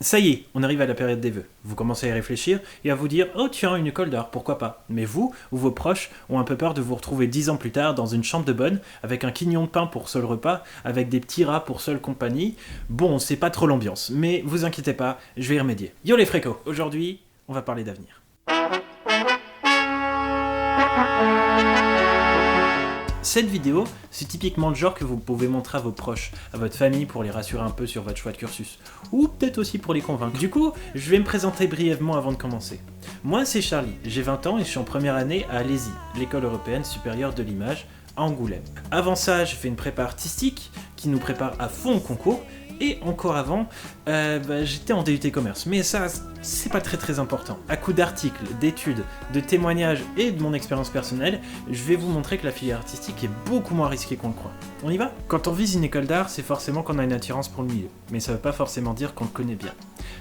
Ça y est, on arrive à la période des vœux. Vous commencez à y réfléchir et à vous dire « Oh tiens, une école d'art, pourquoi pas ?» Mais vous ou vos proches ont un peu peur de vous retrouver 10 ans plus tard dans une chambre de bonne, avec un quignon de pain pour seul repas, avec des petits rats pour seule compagnie. Bon, c'est pas trop l'ambiance, mais vous inquiétez pas, je vais y remédier. Yo les frécots, aujourd'hui, on va parler d'avenir. Cette vidéo, c'est typiquement le genre que vous pouvez montrer à vos proches, à votre famille pour les rassurer un peu sur votre choix de cursus, ou peut-être aussi pour les convaincre. Du coup, je vais me présenter brièvement avant de commencer. Moi, c'est Charlie, j'ai 20 ans et je suis en première année à l'ESI, l'École Européenne Supérieure de l'Image, à Angoulême. Avant ça, j'ai fait une prépa artistique qui nous prépare à fond au concours, et encore avant, j'étais en DUT commerce. Mais ça, c'est pas très important. À coup d'articles, d'études, de témoignages et de mon expérience personnelle, je vais vous montrer que la filière artistique est beaucoup moins risquée qu'on le croit. On y va ? Quand on vise une école d'art, c'est forcément qu'on a une attirance pour le milieu. Mais ça veut pas forcément dire qu'on le connaît bien.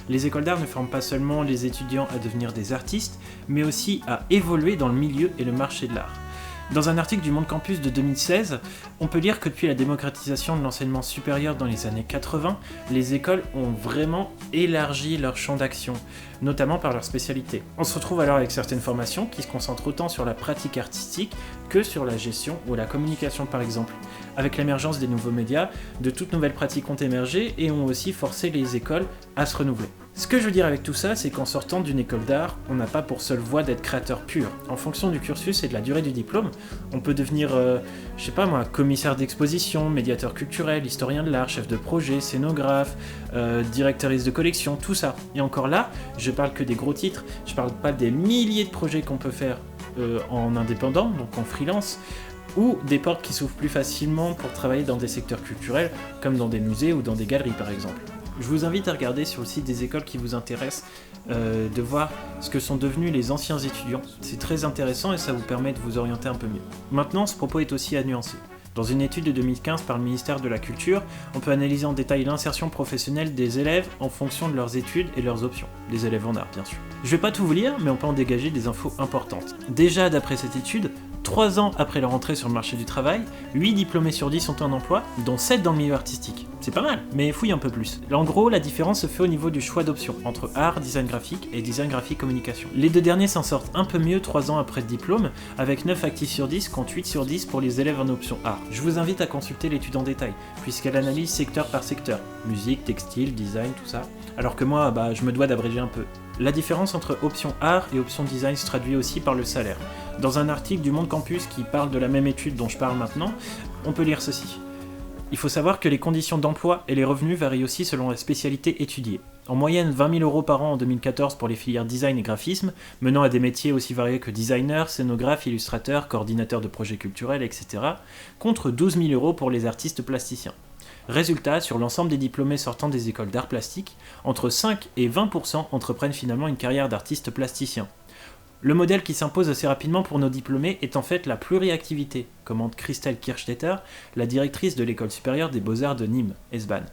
Les écoles d'art ne forment pas seulement les étudiants à devenir des artistes, mais aussi à évoluer dans le milieu et le marché de l'art. Dans un article du Monde Campus de 2016, on peut lire que depuis la démocratisation de l'enseignement supérieur dans les années 80, les écoles ont vraiment élargi leur champ d'action, notamment par leur spécialité. On se retrouve alors avec certaines formations qui se concentrent autant sur la pratique artistique que sur la gestion ou la communication par exemple. Avec l'émergence des nouveaux médias, de toutes nouvelles pratiques ont émergé et ont aussi forcé les écoles à se renouveler. Ce que je veux dire avec tout ça, c'est qu'en sortant d'une école d'art, on n'a pas pour seule voie d'être créateur pur. En fonction du cursus et de la durée du diplôme, on peut devenir, commissaire d'exposition, médiateur culturel, historien de l'art, chef de projet, scénographe, directrice de collection, tout ça. Et encore là, je parle que des gros titres, je parle pas des milliers de projets qu'on peut faire en indépendant, donc en freelance, ou des portes qui s'ouvrent plus facilement pour travailler dans des secteurs culturels, comme dans des musées ou dans des galeries par exemple. Je vous invite à regarder sur le site des écoles qui vous intéressent, de voir ce que sont devenus les anciens étudiants. C'est très intéressant et ça vous permet de vous orienter un peu mieux. Maintenant, ce propos est aussi à nuancer. Dans une étude de 2015 par le ministère de la Culture, on peut analyser en détail l'insertion professionnelle des élèves en fonction de leurs études et leurs options. Des élèves en art, bien sûr. Je vais pas tout vous lire, mais on peut en dégager des infos importantes. Déjà, d'après cette étude, 3 ans après leur entrée sur le marché du travail, 8 diplômés sur 10 sont en emploi, dont 7 dans le milieu artistique. C'est pas mal, mais fouille un peu plus. Là, en gros, la différence se fait au niveau du choix d'options, entre art, design graphique et design graphique communication. Les deux derniers s'en sortent un peu mieux 3 ans après le diplôme, avec 9 actifs sur 10 contre 8 sur 10 pour les élèves en option art. Je vous invite à consulter l'étude en détail, puisqu'elle analyse secteur par secteur, musique, textile, design, tout ça. Alors que moi, je me dois d'abréger un peu. La différence entre option art et option design se traduit aussi par le salaire. Dans un article du Monde Campus qui parle de la même étude dont je parle maintenant, on peut lire ceci. Il faut savoir que les conditions d'emploi et les revenus varient aussi selon la spécialité étudiée. En moyenne 20 000 € par an en 2014 pour les filières design et graphisme, menant à des métiers aussi variés que designer, scénographe, illustrateur, coordinateur de projets culturels, etc., contre 12 000 € pour les artistes plasticiens. Résultat, sur l'ensemble des diplômés sortant des écoles d'art plastique, entre 5 et 20% entreprennent finalement une carrière d'artiste plasticien. Le modèle qui s'impose assez rapidement pour nos diplômés est en fait la pluriactivité, commente Christelle Kirchstetter, la directrice de l'école supérieure des beaux-arts de Nîmes, ESBAN.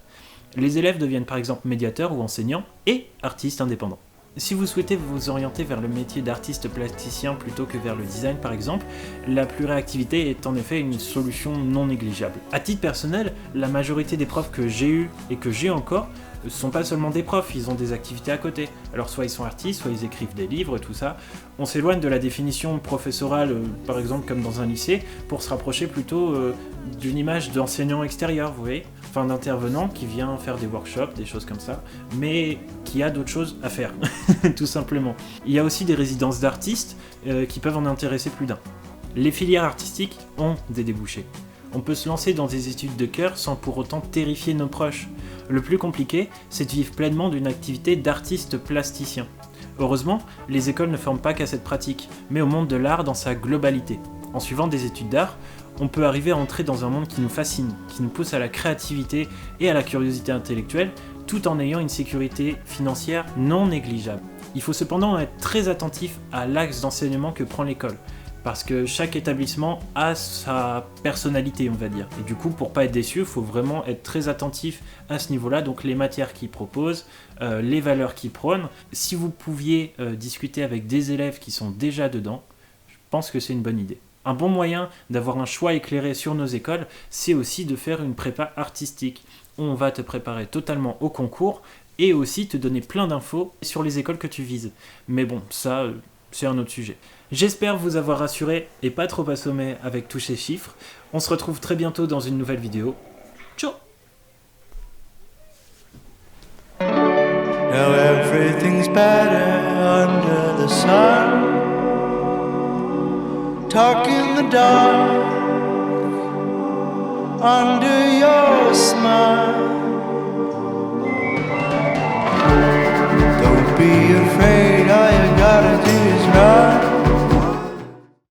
Les élèves deviennent par exemple médiateurs ou enseignants et artistes indépendants. Si vous souhaitez vous orienter vers le métier d'artiste plasticien plutôt que vers le design par exemple, la pluriactivité est en effet une solution non négligeable. À titre personnel, la majorité des profs que j'ai eus et que j'ai encore ne sont pas seulement des profs, ils ont des activités à côté. Alors soit ils sont artistes, soit ils écrivent des livres, tout ça. On s'éloigne de la définition professorale, par exemple comme dans un lycée, pour se rapprocher plutôt d'une image d'enseignant extérieur, vous voyez ? Enfin d'intervenant qui vient faire des workshops, des choses comme ça, mais qui a d'autres choses à faire, tout simplement. Il y a aussi des résidences d'artistes qui peuvent en intéresser plus d'un. Les filières artistiques ont des débouchés. On peut se lancer dans des études de cœur sans pour autant terrifier nos proches. Le plus compliqué, c'est de vivre pleinement d'une activité d'artiste plasticien. Heureusement, les écoles ne forment pas qu'à cette pratique, mais au monde de l'art dans sa globalité. En suivant des études d'art, on peut arriver à entrer dans un monde qui nous fascine, qui nous pousse à la créativité et à la curiosité intellectuelle, tout en ayant une sécurité financière non négligeable. Il faut cependant être très attentif à l'axe d'enseignement que prend l'école, parce que chaque établissement a sa personnalité, on va dire. Et du coup, pour pas être déçu, il faut vraiment être très attentif à ce niveau-là, donc les matières qu'ils proposent, les valeurs qu'ils prônent. Si vous pouviez discuter avec des élèves qui sont déjà dedans, je pense que c'est une bonne idée. Un bon moyen d'avoir un choix éclairé sur nos écoles, c'est aussi de faire une prépa artistique. On va te préparer totalement au concours et aussi te donner plein d'infos sur les écoles que tu vises. Mais bon, ça, c'est un autre sujet. J'espère vous avoir rassuré et pas trop assommé avec tous ces chiffres. On se retrouve très bientôt dans une nouvelle vidéo. Ciao! Now everything's better under the sun. Talk in the dark under your smile.